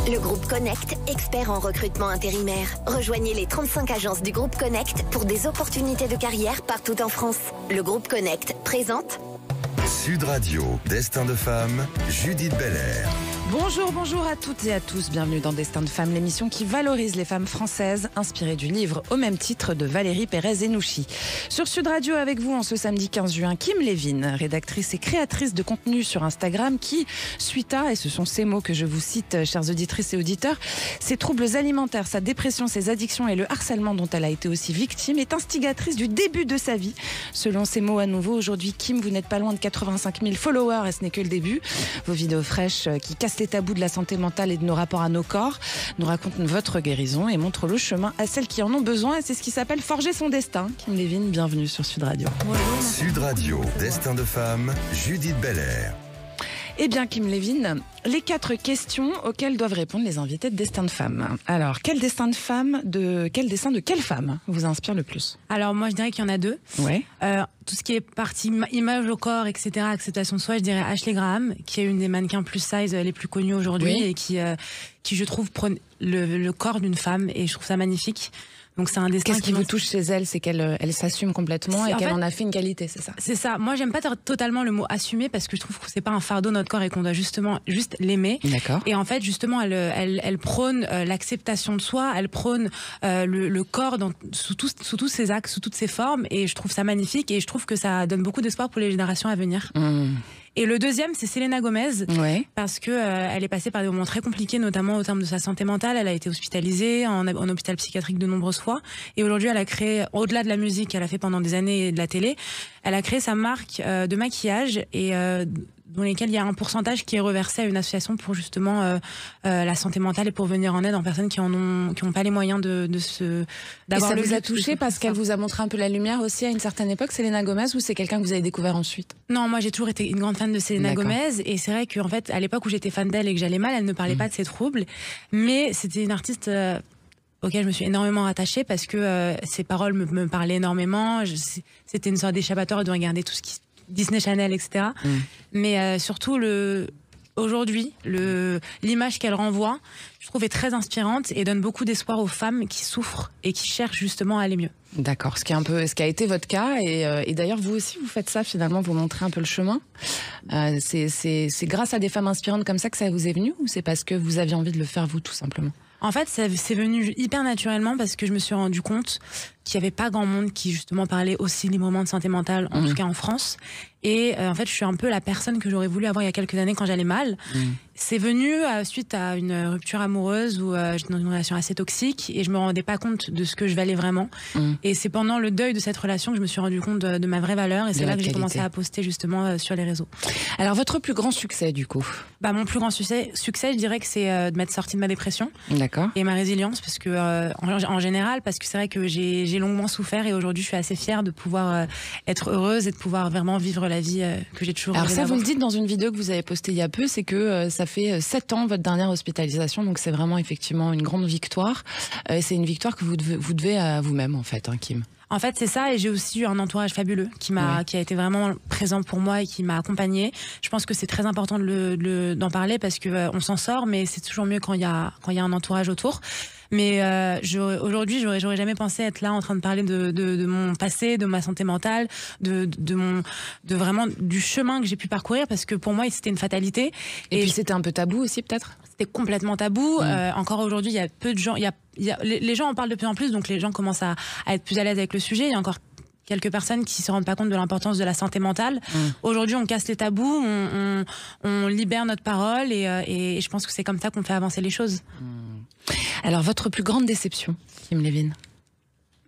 Le groupe Connect, expert en recrutement intérimaire. Rejoignez les 35 agences du groupe Connect pour des opportunités de carrière partout en France. Le groupe Connect présente Sud Radio, Destin de femme, Judith Belair. Bonjour à toutes et à tous, bienvenue dans Destin de femme, l'émission qui valorise les femmes françaises, inspirée du livre au même titre de Valérie Pérez-Henouchi. Sur Sud Radio avec vous en ce samedi 15 juin, Kim Lévin, rédactrice et créatrice de contenu sur Instagram qui, suite à, et ce sont ces mots que je vous cite, chères auditrices et auditeurs, ses troubles alimentaires, sa dépression, ses addictions et le harcèlement dont elle a été aussi victime, est instigatrice du début de sa vie. Selon ces mots à nouveau, aujourd'hui, Kim, vous n'êtes pas loin de 85 000 followers et ce n'est que le début. Vos vidéos fraîches qui cassent les tabous de la santé mentale et de nos rapports à nos corps nous racontent votre guérison et montrent le chemin à celles qui en ont besoin. Et c'est ce qui s'appelle forger son destin. Kim Lévin, bienvenue sur Sud Radio. Bonjour. Sud Radio, Destin de femme, Judith Belair. Eh bien, Kim Lévin, les 4 questions auxquelles doivent répondre les invités de Destin de femme. Alors, quel dessin de quelle femme vous inspire le plus? Alors, moi, je dirais qu'il y en a 2. Ouais. Tout ce qui est partie image au corps, etc., acceptation de soi, je dirais Ashley Graham, qui est une des mannequins plus size les plus connues aujourd'hui, oui. Et qui, je trouve, prône le corps d'une femme, et je trouve ça magnifique. Donc c'est un destin. Qu'est-ce qui vous touche chez elle, c'est qu'elle s'assume complètement et qu'elle en a fait une qualité, c'est ça? C'est ça. Moi, j'aime pas totalement le mot assumer parce que je trouve que c'est pas un fardeau notre corps et qu'on doit juste l'aimer. D'accord. Et en fait, justement, elle prône l'acceptation de soi, elle prône le corps sous tous ses axes, sous toutes ses formes, et je trouve ça magnifique et je trouve que ça donne beaucoup d'espoir pour les générations à venir. Et le deuxième, c'est Selena Gomez, ouais. Parce que elle est passée par des moments très compliqués, notamment au terme de sa santé mentale. Elle a été hospitalisée en hôpital psychiatrique de nombreuses fois. Et aujourd'hui, elle a créé, au-delà de la musique qu'elle a fait pendant des années de la télé, elle a créé sa marque de maquillage et dans lesquels il y a un pourcentage qui est reversé à une association pour justement la santé mentale et pour venir en aide en personnes qui n'ont pas les moyens d'avoir. Et ça vous a touché parce qu'elle vous a montré un peu la lumière aussi à une certaine époque, Selena Gomez, ou c'est quelqu'un que vous avez découvert ensuite? Non, moi j'ai toujours été une grande fan de Selena Gomez, et c'est vrai qu'en fait à l'époque où j'étais fan d'elle et que j'allais mal, elle ne parlait pas de ses troubles, mais c'était une artiste auquel je me suis énormément attachée parce que ses paroles me parlaient énormément. C'était une sorte d'échappatoire de regarder tout ce qui Disney Channel, etc. Mais surtout, aujourd'hui, l'image qu'elle renvoie, je trouve, est très inspirante et donne beaucoup d'espoir aux femmes qui souffrent et qui cherchent justement à aller mieux. D'accord, ce qui a été votre cas. Et d'ailleurs, vous aussi, vous faites ça, finalement, vous montrez un peu le chemin. C'est grâce à des femmes inspirantes comme ça que ça vous est venu, ou c'est parce que vous aviez envie de le faire vous, tout simplement? En fait, c'est venu hyper naturellement parce que je me suis rendu compte qu'il n'y avait pas grand monde qui justement parlait aussi librement de santé mentale, en tout cas en France. Et en fait, je suis un peu la personne que j'aurais voulu avoir il y a quelques années quand j'allais mal. C'est venu suite à une rupture amoureuse où j'étais dans une relation assez toxique et je me rendais pas compte de ce que je valais vraiment. Et c'est pendant le deuil de cette relation que je me suis rendu compte de ma vraie valeur, et c'est là que j'ai commencé à poster justement sur les réseaux. Alors, votre plus grand succès, du coup? Mon plus grand succès, je dirais que c'est de m'être sortie de ma dépression. D'accord. Et ma résilience, parce que en général, parce que c'est vrai que j'ai longuement souffert et aujourd'hui je suis assez fière de pouvoir être heureuse et de pouvoir vraiment vivre la vie que j'ai toujours rêvé d'avoir. Alors ça, vous le dites dans une vidéo que vous avez postée il y a peu, c'est que ça fait 7 ans votre dernière hospitalisation, donc c'est vraiment effectivement une grande victoire. C'est une victoire que vous devez à vous-même, en fait, hein, Kim. En fait, c'est ça, et j'ai aussi eu un entourage fabuleux qui a été vraiment présent pour moi et qui m'a accompagnée. Je pense que c'est très important d'en parler parce que on s'en sort, mais c'est toujours mieux quand il y a un entourage autour. Mais aujourd'hui, j'aurais jamais pensé être là en train de parler de mon passé, de ma santé mentale, vraiment du chemin que j'ai pu parcourir, parce que pour moi, c'était une fatalité. Et puis c'était un peu tabou aussi, peut-être? C'était complètement tabou. Encore aujourd'hui, il y a peu de gens. Les gens en parlent de plus en plus, donc les gens commencent à être plus à l'aise avec le sujet. Il y a encore quelques personnes qui se rendent pas compte de l'importance de la santé mentale. Aujourd'hui, on casse les tabous, on libère notre parole, et je pense que c'est comme ça qu'on fait avancer les choses. Alors, votre plus grande déception, Kim Lévin?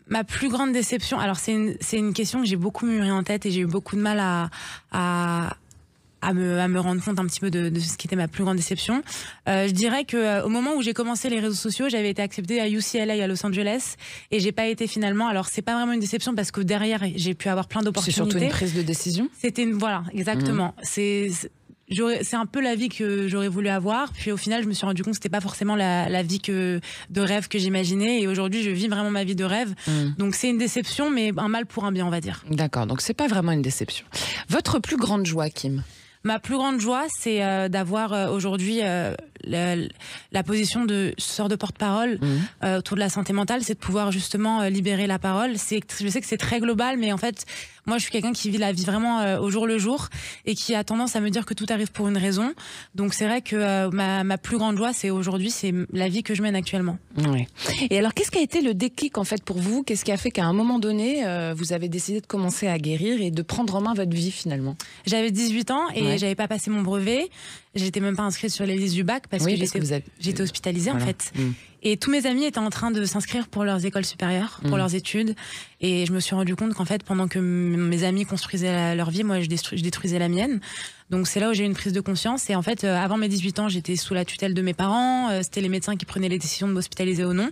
Ma plus grande déception, alors c'est une question que j'ai beaucoup mûrie en tête et j'ai eu beaucoup de mal à me rendre compte un petit peu de ce qui était ma plus grande déception. Je dirais que au moment où j'ai commencé les réseaux sociaux, j'avais été acceptée à UCLA à Los Angeles et j'ai pas été finalement. Alors c'est pas vraiment une déception parce que derrière j'ai pu avoir plein d'opportunités. C'est surtout une prise de décision. Voilà, exactement. C'est un peu la vie que j'aurais voulu avoir, puis au final je me suis rendu compte que c'était pas forcément la vie de rêve que j'imaginais, et aujourd'hui je vis vraiment ma vie de rêve. Donc c'est une déception, mais un mal pour un bien, on va dire. D'accord, donc c'est pas vraiment une déception. Votre plus grande joie, Kim? Ma plus grande joie, c'est d'avoir aujourd'hui la position de sort de porte-parole autour de la santé mentale, c'est de pouvoir justement libérer la parole. Je sais que c'est très global, mais en fait, moi, je suis quelqu'un qui vit la vie vraiment au jour le jour et qui a tendance à me dire que tout arrive pour une raison. Donc, c'est vrai que ma plus grande joie, c'est aujourd'hui, c'est la vie que je mène actuellement. Ouais. Et alors, qu'est-ce qui a été le déclic en fait pour vous? Qu'est-ce qui a fait qu'à un moment donné, vous avez décidé de commencer à guérir et de prendre en main votre vie finalement? J'avais 18 ans et j'avais pas passé mon brevet. J'étais même pas inscrite sur les listes du bac parce que j'étais hospitalisée en fait. Et tous mes amis étaient en train de s'inscrire pour leurs écoles supérieures, pour leurs études. Et je me suis rendu compte qu'en fait, pendant que mes amis construisaient leur vie, moi, je détruisais la mienne. Donc c'est là où j'ai eu une prise de conscience. Et en fait, avant mes 18 ans, j'étais sous la tutelle de mes parents. C'était les médecins qui prenaient les décisions de m'hospitaliser ou non.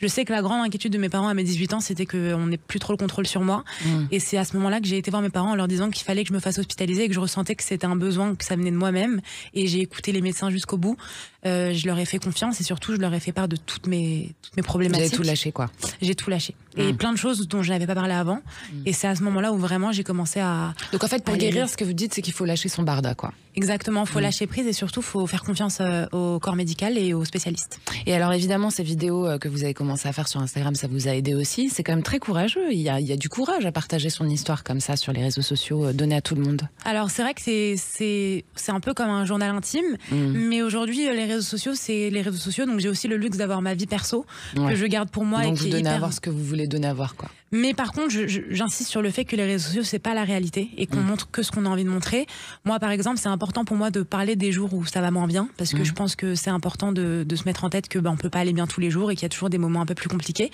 Je sais que la grande inquiétude de mes parents à mes 18 ans, c'était qu'on n'ait plus trop le contrôle sur moi. Et c'est à ce moment-là que j'ai été voir mes parents en leur disant qu'il fallait que je me fasse hospitaliser et que je ressentais que c'était un besoin, que ça venait de moi-même. Et j'ai écouté les médecins jusqu'au bout. Je leur ai fait confiance et surtout, je leur ai fait part de toutes mes problématiques. Vous avez tout lâché, quoi. J'ai tout lâché. Et plein de choses dont je n'avais pas parlé avant. Et c'est à ce moment-là où vraiment j'ai commencé à... Donc en fait, pour guérir, ce que vous dites, c'est qu'il faut lâcher son barda, quoi. Exactement, il faut lâcher prise et surtout, il faut faire confiance au corps médical et aux spécialistes. Et alors évidemment, ces vidéos que vous avez commencé à faire sur Instagram, ça vous a aidé aussi. C'est quand même très courageux. Il y a du courage à partager son histoire comme ça sur les réseaux sociaux, donner à tout le monde. Alors c'est vrai que c'est un peu comme un journal intime, mais aujourd'hui, les réseaux sociaux, c'est les réseaux sociaux. Donc j'ai aussi le luxe d'avoir ma vie perso que je garde pour moi. Donc et qui vous donnez hyper... à voir ce que vous voulez donner à voir, quoi. Mais par contre, j'insiste sur le fait que les réseaux sociaux, c'est pas la réalité et qu'on montre que ce qu'on a envie de montrer. Moi, par exemple, c'est important pour moi de parler des jours où ça va moins bien parce que je pense que c'est important de se mettre en tête que on peut pas aller bien tous les jours et qu'il y a toujours des moments un peu plus compliqués.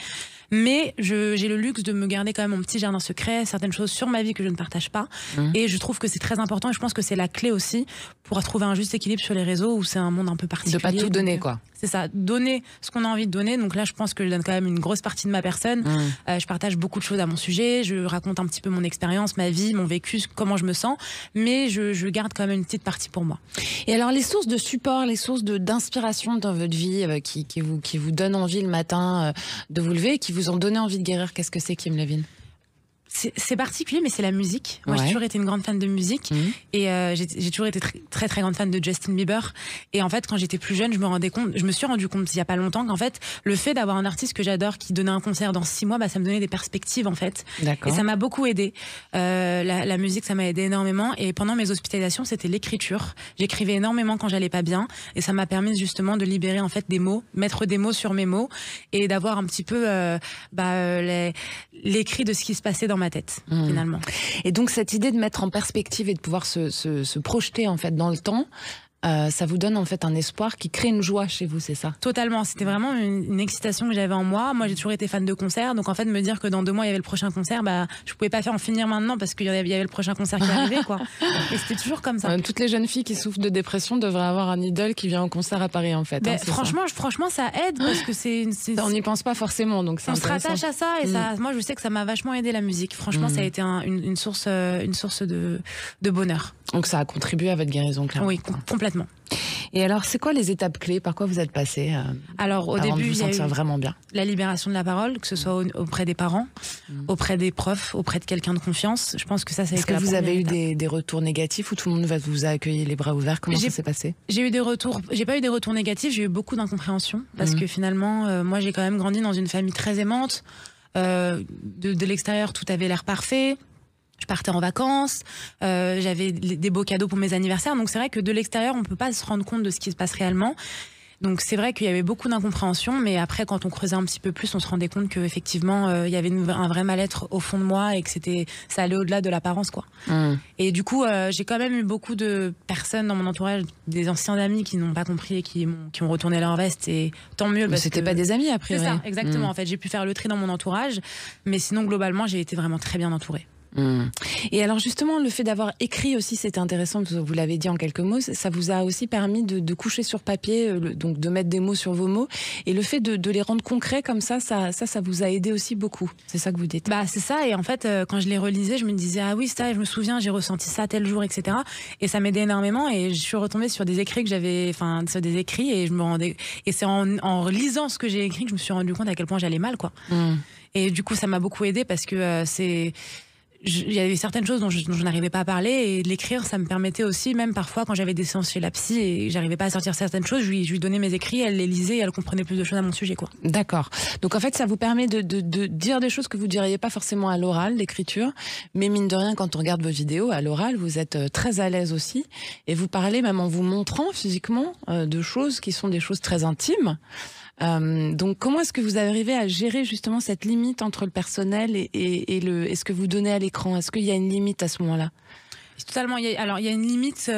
Mais j'ai le luxe de me garder quand même mon petit jardin secret, certaines choses sur ma vie que je ne partage pas. Et je trouve que c'est très important et je pense que c'est la clé aussi pour trouver un juste équilibre sur les réseaux où c'est un monde un peu particulier. De pas tout donner, quoi. C'est ça, donner ce qu'on a envie de donner. Donc là, je pense que je donne quand même une grosse partie de ma personne. Je partage beaucoup de choses à mon sujet. Je raconte un petit peu mon expérience, ma vie, mon vécu, comment je me sens. Mais je garde quand même une petite partie pour moi. Et alors, les sources de support, les sources d'inspiration dans votre vie qui vous donnent envie le matin de vous lever, qui vous ont donné envie de guérir, qu'est-ce que c'est, Kim Levine? C'est particulier, mais c'est la musique. Moi, j'ai toujours été une grande fan de musique et j'ai toujours été très très grande fan de Justin Bieber. Et en fait, quand j'étais plus jeune, je me suis rendu compte il y a pas longtemps qu'en fait, le fait d'avoir un artiste que j'adore qui donnait un concert dans 6 mois, ça me donnait des perspectives en fait. Et ça m'a beaucoup aidé. La musique, ça m'a aidé énormément. Et pendant mes hospitalisations, c'était l'écriture. J'écrivais énormément quand j'allais pas bien, et ça m'a permis justement de libérer en fait des mots, mettre des mots sur mes mots et d'avoir un petit peu l'écrit de ce qui se passait dans ma tête finalement. Et donc cette idée de mettre en perspective et de pouvoir se projeter en fait dans le temps, ça vous donne en fait un espoir qui crée une joie chez vous, c'est ça? Totalement, c'était vraiment une excitation que j'avais en moi. Moi, j'ai toujours été fan de concerts, donc en fait, me dire que dans 2 mois, il y avait le prochain concert, je pouvais pas en finir maintenant parce qu'il y avait le prochain concert qui arrivait, quoi. Et c'était toujours comme ça. Toutes les jeunes filles qui souffrent de dépression devraient avoir un idole qui vient au concert à Paris, en fait. Franchement, ça aide parce que on n'y pense pas forcément, donc c'est intéressant. On se rattache à ça et ça, moi, je sais que ça m'a vachement aidé la musique. Franchement, ça a été une source de bonheur. Donc ça a contribué à votre guérison, clairement. Oui, complètement. Et alors, c'est quoi les étapes clés? Par quoi vous êtes passé Alors, au début, il y a eu vraiment bien la libération de la parole, que ce soit auprès des parents, auprès des profs, auprès de quelqu'un de confiance. Je pense que ça a été la première étape. Est-ce que vous avez eu des retours négatifs ou tout le monde vous a accueilli les bras ouverts? Comment ça s'est passé? J'ai eu des retours. J'ai pas eu des retours négatifs. J'ai eu beaucoup d'incompréhension parce que finalement, moi, j'ai quand même grandi dans une famille très aimante. De l'extérieur, tout avait l'air parfait. Je partais en vacances, j'avais des beaux cadeaux pour mes anniversaires. Donc c'est vrai que de l'extérieur, on peut pas se rendre compte de ce qui se passe réellement. Donc c'est vrai qu'il y avait beaucoup d'incompréhension, mais après, quand on creusait un petit peu plus, on se rendait compte qu'effectivement, il y avait un vrai mal-être au fond de moi et que ça allait au-delà de l'apparence, quoi. Et du coup, j'ai quand même eu beaucoup de personnes dans mon entourage, des anciens amis qui n'ont pas compris et qui ont retourné leur veste, et tant mieux. Mais c'était pas des amis, a priori. C'est ça, exactement. En fait, j'ai pu faire le tri dans mon entourage, mais sinon, globalement, j'ai été vraiment très bien entourée. Et alors justement, le fait d'avoir écrit aussi, c'était intéressant, vous l'avez dit en quelques mots, ça vous a aussi permis de coucher sur papier, donc de mettre des mots sur vos mots, et le fait de les rendre concrets comme ça vous a aidé aussi beaucoup. C'est ça que vous dites? C'est ça, et en fait, quand je les relisais, je me disais, ah oui, ça, je me souviens, j'ai ressenti ça tel jour, etc. Et ça m'aidait énormément, et je suis retombée sur des écrits que j'avais, sur des écrits, et c'est en lisant ce que j'ai écrit que je me suis rendu compte à quel point j'allais mal, quoi. Et du coup, ça m'a beaucoup aidé parce que il y avait certaines choses dont je n'arrivais pas à parler, et de l'écrire, ça me permettait aussi, même parfois quand j'avais des séances chez la psy et j'arrivais pas à sortir certaines choses, je lui donnais mes écrits, elle les lisait et elle comprenait plus de choses à mon sujet, quoi. D'accord. Donc en fait, ça vous permet de dire des choses que vous diriez pas forcément à l'oral, l'écriture, mais mine de rien, quand on regarde vos vidéos à l'oral, vous êtes très à l'aise aussi, et vous parlez même en vous montrant physiquement de choses qui sont des choses très intimes. Donc comment est-ce que vous arrivez à gérer justement cette limite entre le personnel et ce que vous donnez à l'écran? Est-ce qu'il y a une limite à ce moment-là? Totalement. Alors il y a une limite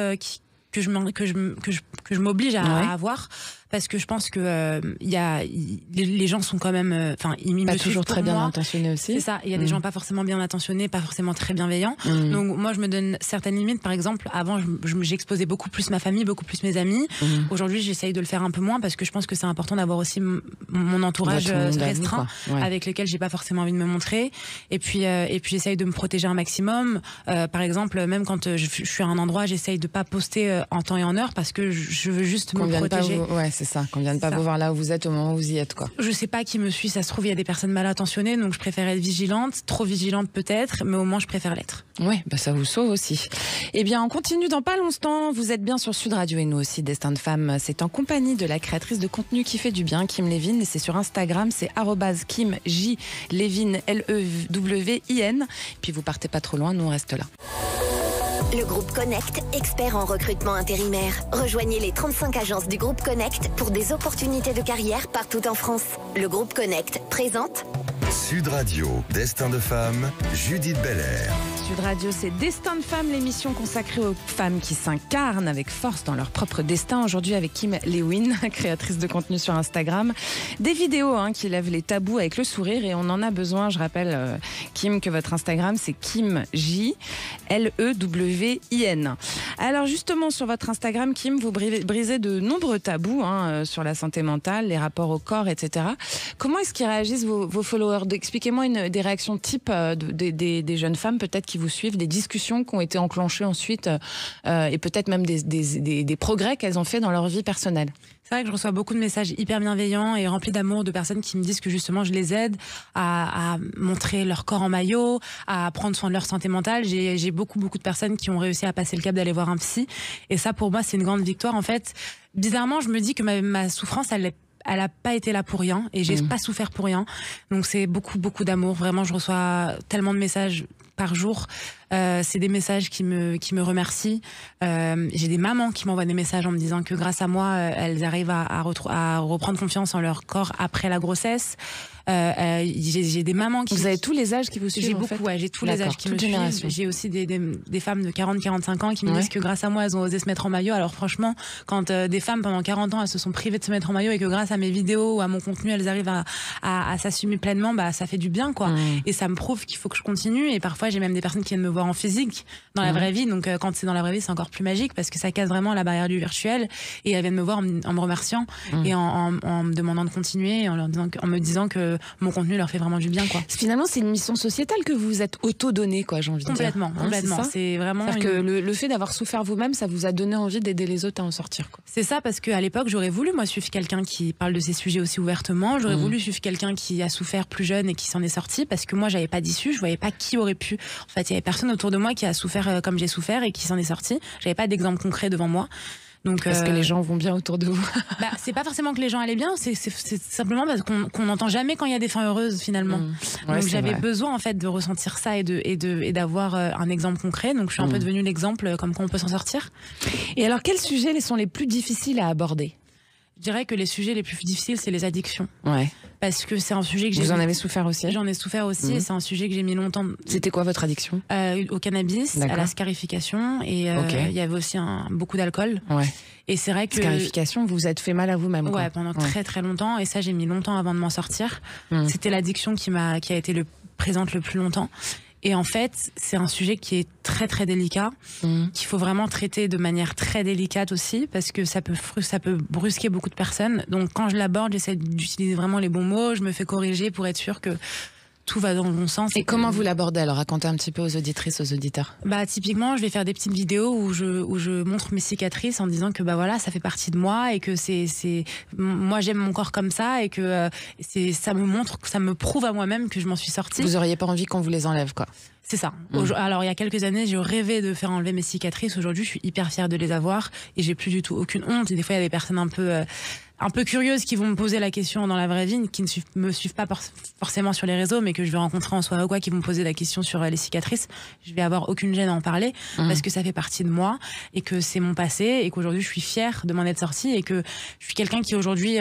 que je m'oblige à avoir, parce que je pense que les gens sont quand même, enfin, ils me suivent toujours très bien moi. intentionnés aussi. C'est ça. Il y a des gens pas forcément bien intentionnés, pas forcément très bienveillants. Donc moi, je me donne certaines limites. Par exemple, avant, j'exposais beaucoup plus ma famille, beaucoup plus mes amis. Aujourd'hui, j'essaye de le faire un peu moins, parce que je pense que c'est important d'avoir aussi mon entourage restreint, avec lequel j'ai pas forcément envie de me montrer. Et puis j'essaye de me protéger un maximum. Par exemple, même quand je suis à un endroit, j'essaye de pas poster en temps et en heure, parce que je veux juste me protéger. Ouais, c'est ça. Qu'on vienne pas vous voir là où vous êtes au moment où vous y êtes, quoi. Je sais pas qui me suit, ça se trouve il y a des personnes mal intentionnées, donc je préfère être vigilante, trop vigilante peut-être, mais au moins je préfère l'être. Ouais, bah ça vous sauve aussi. Eh bien, on continue dans pas longtemps. Vous êtes bien sur Sud Radio et nous aussi, Destin de Femme. C'est en compagnie de la créatrice de contenu qui fait du bien, Kim Levin, et c'est sur Instagram, c'est @KimJLevin, Lewin. Puis vous partez pas trop loin, nous on reste là. Le groupe Connect, expert en recrutement intérimaire. Rejoignez les 35 agences du groupe Connect pour des opportunités de carrière partout en France. Le groupe Connect présente Sud Radio, Destin de Femme, Judith Belair. Sud Radio, c'est Destin de Femme, l'émission consacrée aux femmes qui s'incarnent avec force dans leur propre destin. Aujourd'hui avec Kim Lewin, créatrice de contenu sur Instagram. Des vidéos qui lèvent les tabous avec le sourire, et on en a besoin. Je rappelle, Kim, que votre Instagram, c'est KimJLewin. Alors justement, sur votre Instagram, Kim, vous brisez de nombreux tabous sur la santé mentale, les rapports au corps, etc. Comment est-ce qu'ils réagissent vos followers? Expliquez-moi des réactions type des jeunes femmes peut-être qui vous suivent, des discussions qui ont été enclenchées ensuite, et peut-être même des progrès qu'elles ont fait dans leur vie personnelle. C'est vrai que je reçois beaucoup de messages hyper bienveillants et remplis d'amour, de personnes qui me disent que justement je les aide à montrer leur corps en maillot, à prendre soin de leur santé mentale. J'ai beaucoup de personnes qui ont réussi à passer le cap d'aller voir un psy, et ça pour moi c'est une grande victoire. En fait, bizarrement, je me dis que ma souffrance, elle a pas été là pour rien, et j'ai pas souffert pour rien. Donc c'est beaucoup d'amour. Vraiment, je reçois tellement de messages par jour. C'est des messages qui me remercient. J'ai des mamans qui m'envoient des messages en me disant que grâce à moi, elles arrivent à reprendre confiance en leur corps après la grossesse. J'ai des mamans qui... Vous avez tous les âges qui vous suivent? J'ai beaucoup, ouais, j'ai tous les âges qui me suivent. J'ai aussi des femmes de 40-45 ans qui me disent que grâce à moi, elles ont osé se mettre en maillot. Alors franchement, quand des femmes pendant 40 ans, elles se sont privées de se mettre en maillot, et que grâce à mes vidéos ou à mon contenu, elles arrivent à s'assumer pleinement, bah ça fait du bien, quoi. Et ça me prouve qu'il faut que je continue. Et parfois, j'ai même des personnes qui viennent me voir en physique, dans la vraie vie. Donc quand c'est dans la vraie vie, c'est encore plus magique, parce que ça casse vraiment la barrière du virtuel. Et elles viennent me voir en me remerciant et en me demandant de continuer, et en me disant que mon contenu leur fait vraiment du bien, quoi. Finalement, c'est une mission sociétale que vous êtes auto-donnée, quoi, j'ai envie de dire. Complètement. C'est vraiment. C'est-à-dire que le fait d'avoir souffert vous-même, ça vous a donné envie d'aider les autres à en sortir, quoi. C'est ça, parce qu'à l'époque, j'aurais voulu, moi, suivre quelqu'un qui parle de ces sujets aussi ouvertement. J'aurais voulu suivre quelqu'un qui a souffert plus jeune et qui s'en est sorti, parce que moi, j'avais pas d'issue, je voyais pas qui aurait pu. En fait, il y avait personne autour de moi qui a souffert comme j'ai souffert et qui s'en est sorti. J'avais pas d'exemple concret devant moi. Donc, parce que les gens vont bien autour de vous. C'est pas forcément que les gens allaient bien, c'est simplement parce qu'on n'entend jamais quand il y a des fins heureuses, finalement. Donc j'avais besoin, en fait, de ressentir ça et d'avoir un exemple concret. Donc je suis un peu devenue l'exemple comme quoi on peut s'en sortir. Et alors, quels sujets sont les plus difficiles à aborder? Je dirais que les sujets les plus difficiles, c'est les addictions. Ouais. Parce que c'est un sujet que Vous en avez souffert aussi? J'en ai souffert aussi, et c'est un sujet que j'ai mis longtemps. C'était quoi votre addiction? Au cannabis, à la scarification, et il y avait aussi beaucoup d'alcool. Ouais. Et c'est vrai que... Scarification, vous vous êtes fait mal à vous-même, quoi. Ouais, pendant très très longtemps, et ça j'ai mis longtemps avant de m'en sortir. C'était l'addiction qui a été présente le plus longtemps. Et en fait, c'est un sujet qui est très très délicat, qu'il faut vraiment traiter de manière très délicate aussi, parce que ça peut brusquer beaucoup de personnes. Donc quand je l'aborde, j'essaie d'utiliser vraiment les bons mots, je me fais corriger pour être sûre que tout va dans le bon sens. Et comment vous l'abordez? Alors racontez un petit peu aux auditrices, aux auditeurs. Bah typiquement, je vais faire des petites vidéos où je montre mes cicatrices en disant que bah voilà, ça fait partie de moi et que moi j'aime mon corps comme ça et que ça me montre, ça me prouve à moi-même que je m'en suis sortie. Vous auriez pas envie qu'on vous les enlève, quoi? C'est ça. Alors il y a quelques années, j'ai rêvé de faire enlever mes cicatrices. Aujourd'hui, je suis hyper fière de les avoir et j'ai plus du tout aucune honte. Et des fois, il y a des personnes un peu curieuses qui vont me poser la question dans la vraie vie, qui ne me suivent pas forcément sur les réseaux, mais que je vais rencontrer en soirée ou quoi, qui vont me poser la question sur les cicatrices. Je vais avoir aucune gêne à en parler parce que ça fait partie de moi et que c'est mon passé et qu'aujourd'hui, je suis fière de m'en être sortie et que je suis quelqu'un qui aujourd'hui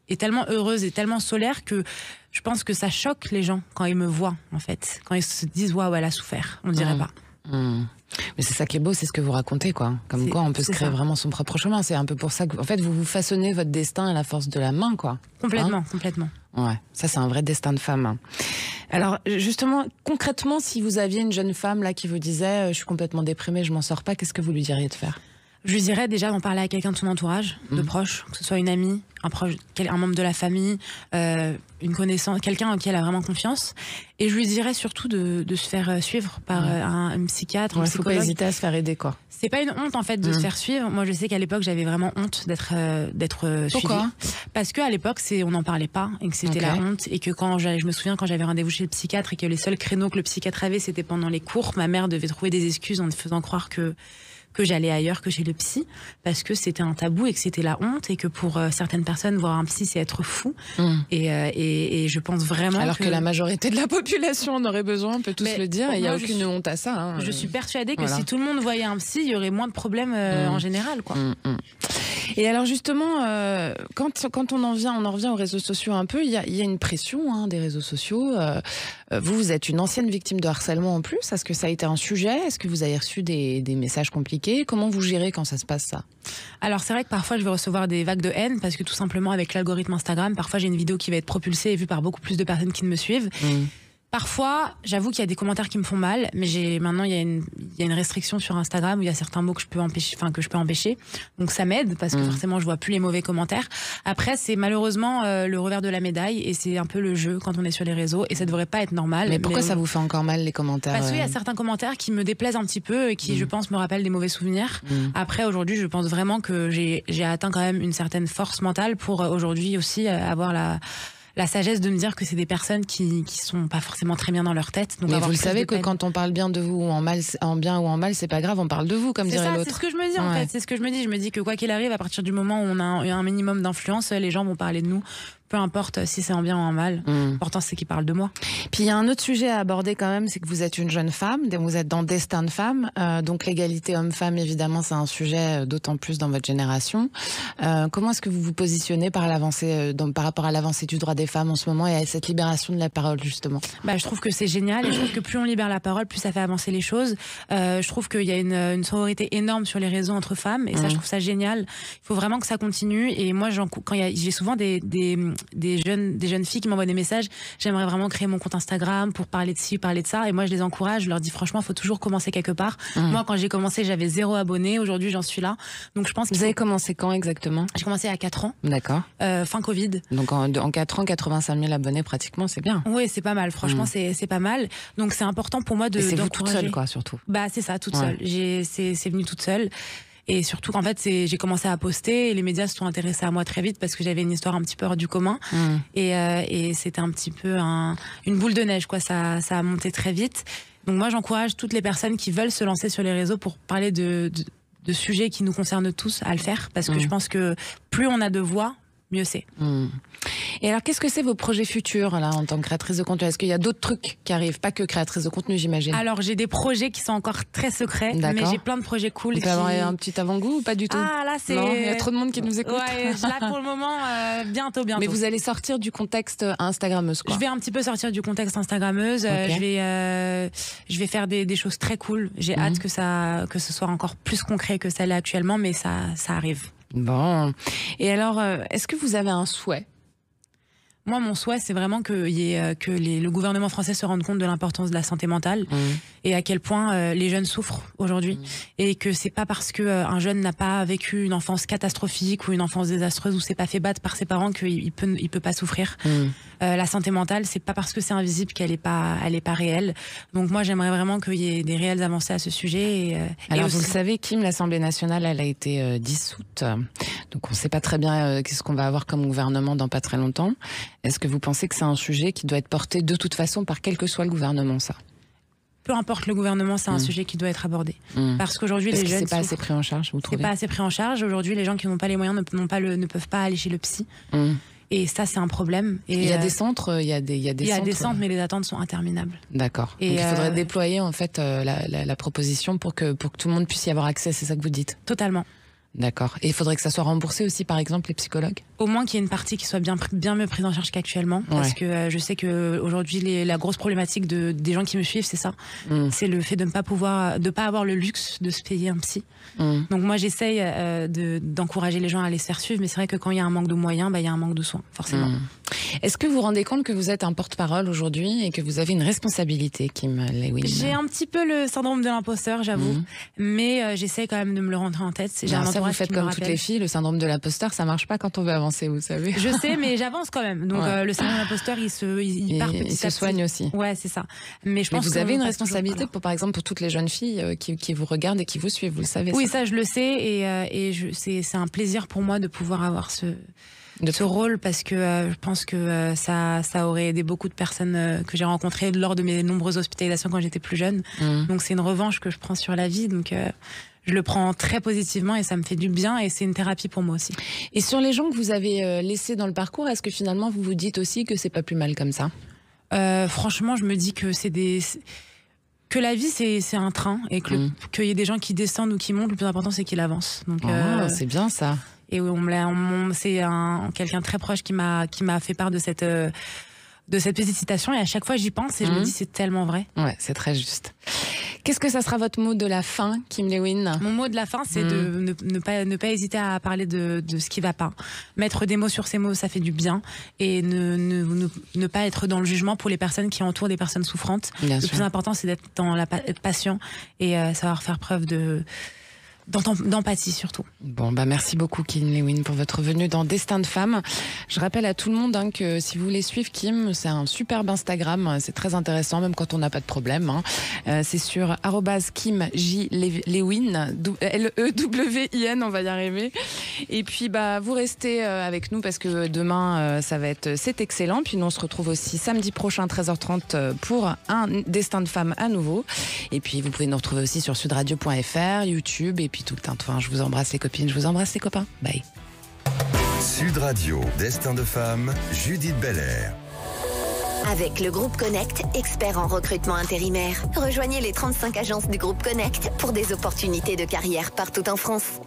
est tellement heureuse et tellement solaire que je pense que ça choque les gens quand ils me voient, en fait. Quand ils se disent « Waouh, elle a souffert », on ne dirait pas. Mais c'est ça qui est beau, c'est ce que vous racontez, quoi. Comme quoi, on peut se créer vraiment son propre chemin. C'est un peu pour ça que, en fait, vous façonnez votre destin à la force de la main, quoi. Complètement, complètement. Ouais, ça c'est un vrai destin de femme. Alors justement, concrètement, si vous aviez une jeune femme là qui vous disait je suis complètement déprimée, je m'en sors pas, qu'est-ce que vous lui diriez de faire? Je lui dirais déjà d'en parler à quelqu'un de son entourage, de proche, que ce soit une amie, un membre de la famille, une connaissance, quelqu'un en qui elle a vraiment confiance. Et je lui dirais surtout de se faire suivre par un psychiatre, un psychologue. Faut pas hésiter à se faire aider, quoi. C'est pas une honte en fait de se faire suivre. Moi, je sais qu'à l'époque, j'avais vraiment honte d'être suivie. Pourquoi? Parce qu'à l'époque, on n'en parlait pas et que c'était la honte et que je me souviens quand j'avais rendez-vous chez le psychiatre et que les seuls créneaux que le psychiatre avait, c'était pendant les cours. Ma mère devait trouver des excuses en me faisant croire que j'allais ailleurs que chez le psy, parce que c'était un tabou et que c'était la honte, et que pour certaines personnes, voir un psy, c'est être fou. Et je pense vraiment alors que la majorité de la population en aurait besoin, on peut tous le dire, et il n'y a aucune honte à ça. Hein. Je suis persuadée que si tout le monde voyait un psy, il y aurait moins de problèmes en général, quoi. Et alors justement, quand on en revient aux réseaux sociaux un peu, il y a une pression des réseaux sociaux. Vous êtes une ancienne victime de harcèlement en plus. Est-ce que ça a été un sujet? Est-ce que vous avez reçu des messages compliqués? Comment vous gérez quand ça se passe, ça? Alors c'est vrai que parfois je vais recevoir des vagues de haine parce que tout simplement avec l'algorithme Instagram, parfois j'ai une vidéo qui va être propulsée et vue par beaucoup plus de personnes qui me suivent. Parfois, j'avoue qu'il y a des commentaires qui me font mal, mais maintenant il y a une restriction sur Instagram où il y a certains mots que je peux empêcher. Donc ça m'aide parce que forcément je vois plus les mauvais commentaires. Après, c'est malheureusement le revers de la médaille et c'est un peu le jeu quand on est sur les réseaux et ça devrait pas être normal. Mais pourquoi ça vous fait encore mal les commentaires? Parce qu'il y a certains commentaires qui me déplaisent un petit peu et qui, je pense, me rappellent des mauvais souvenirs. Après, aujourd'hui, je pense vraiment que j'ai atteint quand même une certaine force mentale pour aujourd'hui aussi avoir la sagesse de me dire que c'est des personnes qui sont pas forcément très bien dans leur tête. Donc mais vous le savez que quand on parle bien de vous ou en bien ou en mal, c'est pas grave, on parle de vous, comme dirait l'autre. C'est ce que je me dis en fait. C'est ce que je me dis. Je me dis que quoi qu'il arrive, à partir du moment où on a un minimum d'influence, les gens vont parler de nous. Peu importe si c'est en bien ou en mal. L'important, c'est qu'ils parlent de moi. Puis il y a un autre sujet à aborder quand même, c'est que vous êtes une jeune femme, vous êtes dans Destin de femme, donc l'égalité homme-femme, évidemment, c'est un sujet d'autant plus dans votre génération. Comment est-ce que vous vous positionnez par rapport à l'avancée du droit des femmes en ce moment et à cette libération de la parole, justement? Je trouve que c'est génial et je trouve que plus on libère la parole, plus ça fait avancer les choses. Je trouve qu'il y a une sororité énorme sur les réseaux entre femmes et ça, je trouve ça génial. Il faut vraiment que ça continue et moi, j'ai souvent des jeunes filles qui m'envoient des messages, j'aimerais vraiment créer mon compte Instagram pour parler de ci, parler de ça, et moi je les encourage, je leur dis franchement il faut toujours commencer quelque part. Moi quand j'ai commencé j'avais 0 abonnés, aujourd'hui j'en suis là, donc je pense Vous avez commencé quand exactement? J'ai commencé à 4 ans. D'accord. Fin Covid. Donc en 4 ans, 85 000 abonnés pratiquement, c'est bien. Oui, c'est pas mal, franchement c'est pas mal, donc c'est important pour moi de... Et c'est vous toute seule, quoi, surtout. C'est ça, toute seule, c'est venu toute seule. Et surtout qu'en fait, j'ai commencé à poster et les médias se sont intéressés à moi très vite parce que j'avais une histoire un petit peu hors du commun. Et c'était un petit peu une boule de neige, quoi. Ça a monté très vite. Donc moi, j'encourage toutes les personnes qui veulent se lancer sur les réseaux pour parler de sujets qui nous concernent tous à le faire. Parce que je pense que plus on a de voix, mieux c'est. Et alors, qu'est-ce que c'est vos projets futurs là en tant que créatrice de contenu? Est-ce qu'il y a d'autres trucs qui arrivent? Pas que créatrice de contenu, j'imagine. Alors, j'ai des projets qui sont encore très secrets, mais j'ai plein de projets cool. On peut avoir un petit avant-goût ou pas du tout? Ah là, c'est... Non, il y a trop de monde qui nous écoute. Ouais, là pour le moment, bientôt. Mais vous allez sortir du contexte Instagrammeuse, quoi. Je vais un petit peu sortir du contexte Instagrammeuse. Je vais faire des choses très cool. J'ai hâte que ce soit encore plus concret que ça l'est actuellement, mais ça arrive. Bon. Et alors, est-ce que vous avez un souhait? Moi, mon souhait, c'est vraiment que le gouvernement français se rende compte de l'importance de la santé mentale et à quel point les jeunes souffrent aujourd'hui. Et que c'est pas parce qu'un jeune n'a pas vécu une enfance catastrophique ou une enfance désastreuse ou s'est pas fait battre par ses parents qu'il peut pas souffrir. La santé mentale, c'est pas parce que c'est invisible qu'elle est pas réelle. Donc moi, j'aimerais vraiment qu'il y ait des réelles avancées à ce sujet. Alors vous le savez, Kim, l'Assemblée nationale, elle a été dissoute. Donc on ne sait pas très bien qu'est-ce qu'on va avoir comme gouvernement dans pas très longtemps. Est-ce que vous pensez que c'est un sujet qui doit être porté de toute façon par quel que soit le gouvernement, ça ? Peu importe le gouvernement, c'est un sujet qui doit être abordé. Parce qu'aujourd'hui, les jeunes c'est pas assez pris en charge, vous trouvez ? C'est pas assez pris en charge. Aujourd'hui, les gens qui n'ont pas les moyens ne peuvent pas aller chez le psy. Et ça, c'est un problème. Et il y a des centres, il y a des centres, mais les attentes sont interminables. D'accord. Donc il faudrait déployer en fait la proposition pour que tout le monde puisse y avoir accès. C'est ça que vous dites ? Totalement. D'accord. Et il faudrait que ça soit remboursé aussi, par exemple, les psychologues ? Au moins qu'il y ait une partie qui soit bien mieux prise en charge qu'actuellement. Parce que je sais qu'aujourd'hui, la grosse problématique des gens qui me suivent, c'est ça. C'est le fait de ne pas avoir le luxe de se payer un psy. Donc moi, j'essaye d'encourager les gens à aller se faire suivre, mais c'est vrai que quand il y a un manque de moyens, il y a un manque de soins, forcément. Est-ce que vous vous rendez compte que vous êtes un porte-parole aujourd'hui et que vous avez une responsabilité, Kim Lewin ? J'ai un petit peu le syndrome de l'imposteur, j'avoue, mais j'essaie quand même de me le rentrer en tête. Vous faites comme toutes les filles, le syndrome de l'imposteur, ça marche pas quand on veut avancer, vous savez. Je sais, mais j'avance quand même. Donc le syndrome de l'imposteur, il part petit à petit. Il se soigne aussi. Ouais, c'est ça. Mais je pense vous avez une responsabilité par exemple pour toutes les jeunes filles qui vous regardent et qui vous suivent, vous le savez. Oui, ça je le sais et c'est un plaisir pour moi de pouvoir avoir ce rôle parce que je pense que ça aurait aidé beaucoup de personnes que j'ai rencontrées lors de mes nombreuses hospitalisations quand j'étais plus jeune. Donc c'est une revanche que je prends sur la vie. Donc je le prends très positivement et ça me fait du bien et c'est une thérapie pour moi aussi. Et sur les gens que vous avez laissés dans le parcours, est-ce que finalement vous vous dites aussi que c'est pas plus mal comme ça ? Franchement, je me dis que que la vie c'est un train et qu'il y ait des gens qui descendent ou qui montent, le plus important c'est qu'ils avancent. Donc c'est bien ça. Et c'est quelqu'un très proche qui m'a fait part de cette petite citation et à chaque fois j'y pense et je me dis c'est tellement vrai. Ouais, c'est très juste. Qu'est-ce que ça sera votre mot de la fin, Kim Lewin ? Mon mot de la fin, c'est de ne pas hésiter à parler de ce qui va pas. Mettre des mots sur ces mots, ça fait du bien. Et ne pas être dans le jugement pour les personnes qui entourent des personnes souffrantes. Bien le sûr. plus important, c'est d'être être patient et savoir faire preuve d'empathie surtout. Bon, merci beaucoup Kim Lewin pour votre venue dans Destin de Femme. Je rappelle à tout le monde que si vous voulez suivre Kim, c'est un superbe Instagram, c'est très intéressant même quand on n'a pas de problème. C'est sur @KimJLewin, Lewin, on va y arriver. Et puis vous restez avec nous parce que demain ça va être C'est excellent. Puis nous on se retrouve aussi samedi prochain 13h30 pour un Destin de Femme à nouveau. Et puis vous pouvez nous retrouver aussi sur sudradio.fr, YouTube et puis tout le temps. Je vous embrasse les copines, je vous embrasse les copains. Bye. Sud Radio, Destin de Femme, Judith Belair. Avec le groupe Connect, expert en recrutement intérimaire. Rejoignez les 35 agences du groupe Connect pour des opportunités de carrière partout en France.